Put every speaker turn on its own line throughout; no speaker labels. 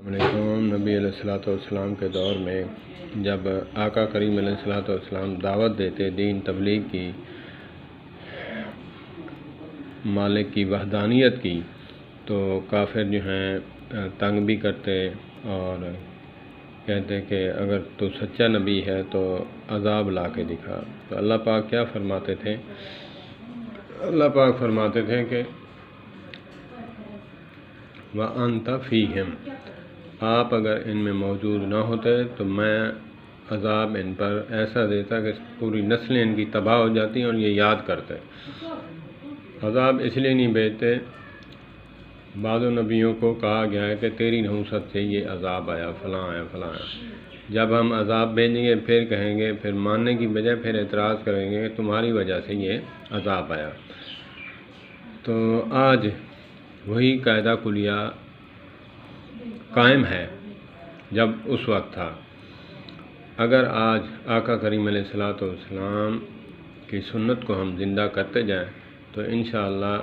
السلام نبی علیہ الصلوۃ والسلام کے دور میں جب آقا کریم علیہ الصلوۃ والسلام دعوت دیتے دین تبلیغ کی، مالک کی وحدانیت کی، تو کافر جو ہیں تنگ بھی کرتے اور کہتے کہ اگر تو سچا نبی ہے تو عذاب لا کے دکھا۔ تو اللہ پاک کیا فرماتے تھے؟ اللہ پاک فرماتے تھے کہ وَأَنْتَ فِيهِمْ، آپ اگر ان میں موجود نہ ہوتے تو میں عذاب ان پر ایسا دیتا کہ پوری نسلیں ان کی تباہ ہو جاتی اور یہ یاد کرتے۔ عذاب اس لیے نہیں بھیجتے، بعض نبیوں کو کہا گیا ہے کہ تیری نحوست سے یہ عذاب آیا، فلاں آیا، فلاں آیا۔ جب ہم عذاب بھیجیں گے پھر کہیں گے، پھر ماننے کی بجائے پھر اعتراض کریں گے کہ تمہاری وجہ سے یہ عذاب آیا۔ تو آج وہی قاعدہ کلیہ قائم ہے جب اس وقت تھا۔ اگر آج آقا کریم علیہ الصلوۃ والسلام کی سنت کو ہم زندہ کرتے جائیں تو انشاءاللہ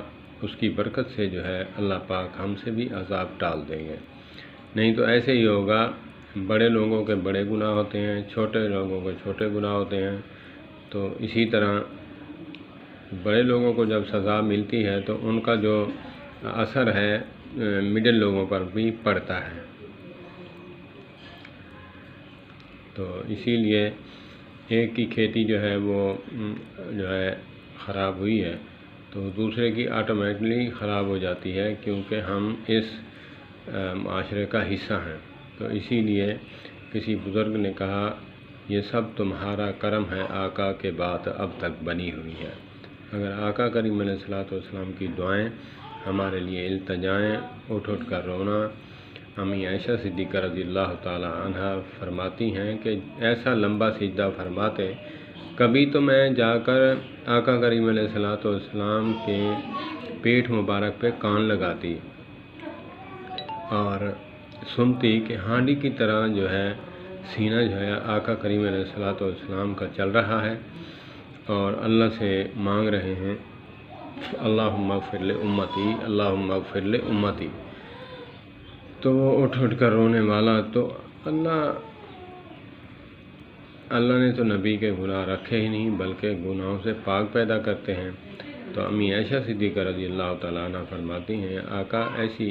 اس کی برکت سے جو ہے اللہ پاک ہم سے بھی عذاب ٹال دیں گے۔ نہیں تو ایسے ہی ہوگا، بڑے لوگوں کے بڑے گناہ ہوتے ہیں، چھوٹے لوگوں کے چھوٹے گناہ ہوتے ہیں، تو اسی طرح بڑے لوگوں کو جب سزا ملتی ہے تو ان کا جو اثر ہے مڈل لوگوں پر بھی پڑتا ہے۔ تو اسی لیے ایک کی کھیتی جو ہے وہ جو ہے خراب ہوئی ہے تو دوسرے کی آٹومیٹلی خراب ہو جاتی ہے، کیونکہ ہم اس معاشرے کا حصہ ہیں۔ تو اسی لیے کسی بزرگ نے کہا، یہ سب تمہارا کرم ہے آقا کے بعد اب تک بنی ہوئی ہے۔ اگر آقا کریم علیہ الصلوۃ والسلام کی دعائیں ہمارے لیے التجائیں، اٹھ اٹھ کر رونا، امی عائشہ صدیقہ رضی اللہ تعالی عنہ فرماتی ہیں کہ ایسا لمبا سجدہ فرماتے، کبھی تو میں جا کر آقا کریم علیہ الصلوۃ والسلام کے پیٹھ مبارک پہ کان لگاتی اور سنتی کہ ہانڈی کی طرح جو ہے سینہ جو ہے آقا کریم علیہ الصلوۃ والسلام کا چل رہا ہے اور اللہ سے مانگ رہے ہیں، اللہم اغفر لامتی، اللہم اغفر لامتی۔ تو وہ اٹھ اٹھ کر رونے والا، تو اللہ نے تو نبی کے گناہ رکھے ہی نہیں بلکہ گناہوں سے پاک پیدا کرتے ہیں۔ تو امی عائشہ صدیقہ رضی اللہ تعالیٰ عنہ فرماتی ہیں، آقا ایسی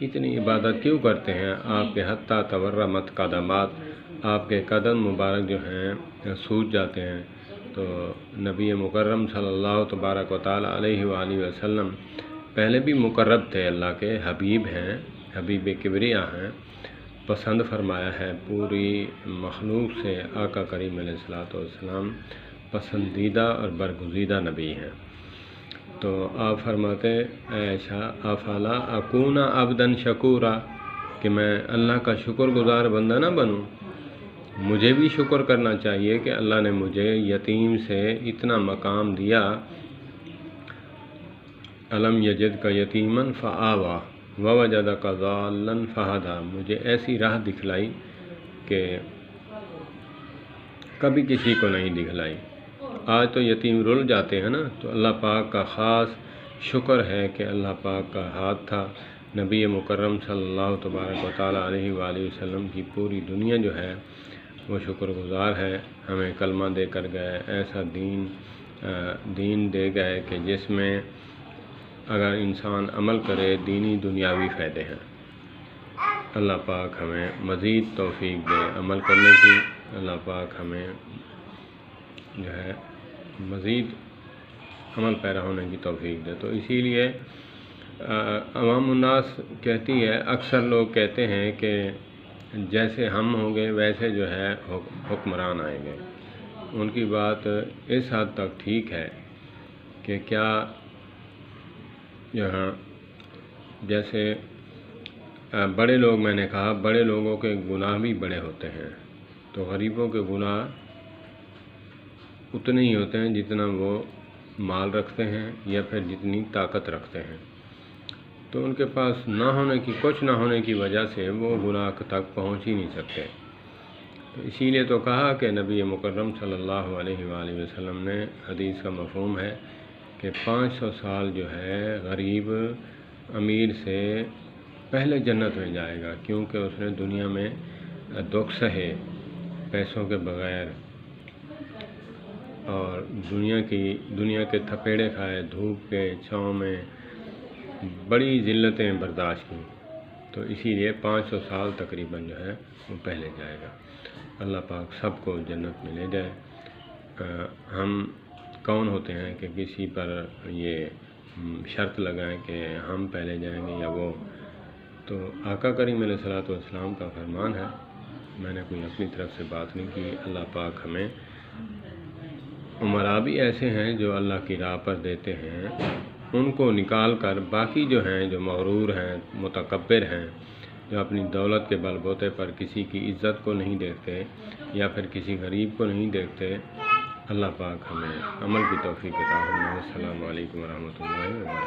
اتنی عبادت کیوں کرتے ہیں؟ آپ کے حتیٰ تورمت قدمات، آپ کے قدم مبارک جو ہیں سوج جاتے ہیں۔ تو نبی مکرم صلی اللہ تبارک و تعالیٰ علیہ وآلہ وسلم پہلے بھی مقرب تھے، اللہ کے حبیب ہیں، حبیب کبریا ہیں، پسند فرمایا ہے پوری مخلوق سے آقا کریم علیہ الصلوۃ والسلام پسندیدہ اور برگزیدہ نبی ہیں۔ تو آپ فرماتے، اے عائشہ افلا اکون عبدا شکورا، کہ میں اللہ کا شکر گزار بندہ نہ بنوں؟ مجھے بھی شکر کرنا چاہیے کہ اللہ نے مجھے یتیم سے اتنا مقام دیا، الم یجد کا یتیمن فآوا ووجدک ضالا فہدی، مجھے ایسی راہ دکھلائی کہ کبھی کسی کو نہیں دکھلائی۔ آج تو یتیم رل جاتے ہیں نا، تو اللہ پاک کا خاص شکر ہے کہ اللہ پاک کا ہاتھ تھا۔ نبی مکرم صلی اللہ تبارک و تعالیٰ علیہ وآلہ وسلم کی پوری دنیا جو ہے وہ شکر گزار ہے، ہمیں کلمہ دے کر گئے، ایسا دین دے گئے کہ جس میں اگر انسان عمل کرے دینی دنیاوی فائدے ہیں۔ اللہ پاک ہمیں مزید توفیق دے عمل کرنے کی، اللہ پاک ہمیں جو ہے مزید عمل پیرا ہونے کی توفیق دے۔ تو اسی لیے عوام الناس کہتی ہے، اکثر لوگ کہتے ہیں کہ جیسے ہم ہوں گے ویسے جو ہے حکمران آئیں گے۔ ان کی بات اس حد تک ٹھیک ہے کہ کیا یہاں جیسے بڑے لوگ، میں نے کہا بڑے لوگوں کے گناہ بھی بڑے ہوتے ہیں، تو غریبوں کے گناہ اتنے ہی ہوتے ہیں جتنا وہ مال رکھتے ہیں یا پھر جتنی طاقت رکھتے ہیں۔ تو ان کے پاس نہ ہونے کی، کچھ نہ ہونے کی وجہ سے وہ گناہ تک پہنچ ہی نہیں سکتے۔ تو اسی لیے تو کہا کہ نبی مکرم صلی اللہ علیہ وآلہ وسلم نے، حدیث کا مفہوم ہے کہ 500 سال جو ہے غریب امیر سے پہلے جنت میں جائے گا، کیونکہ اس نے دنیا میں دکھ سہے پیسوں کے بغیر، اور دنیا کے تھپیڑے کھائے، دھوپ کے چھاؤں میں بڑی ذلتیں برداشت کی، تو اسی لیے 500 سال تقریباً جو ہے وہ پہلے جائے گا۔ اللہ پاک سب کو جنت میں لے جائے۔ ہم کون ہوتے ہیں کہ کسی پر یہ شرط لگائیں کہ ہم پہلے جائیں گے یا وہ؟ تو آقا کریم علیہ الصلوۃ والسلام کا فرمان ہے، میں نے کوئی اپنی طرف سے بات نہیں کی۔ اللہ پاک ہمیں عمرا بھی ایسے ہیں جو اللہ کی راہ پر دیتے ہیں، ان کو نکال کر باقی جو ہیں، جو مغرور ہیں، متکبر ہیں، جو اپنی دولت کے بل بوتے پر کسی کی عزت کو نہیں دیکھتے یا پھر کسی غریب کو نہیں دیکھتے، اللہ پاک ہمیں عمل کی توفیق عطا فرمائے۔ السلام علیکم ورحمۃ اللہ وبرکاتہ۔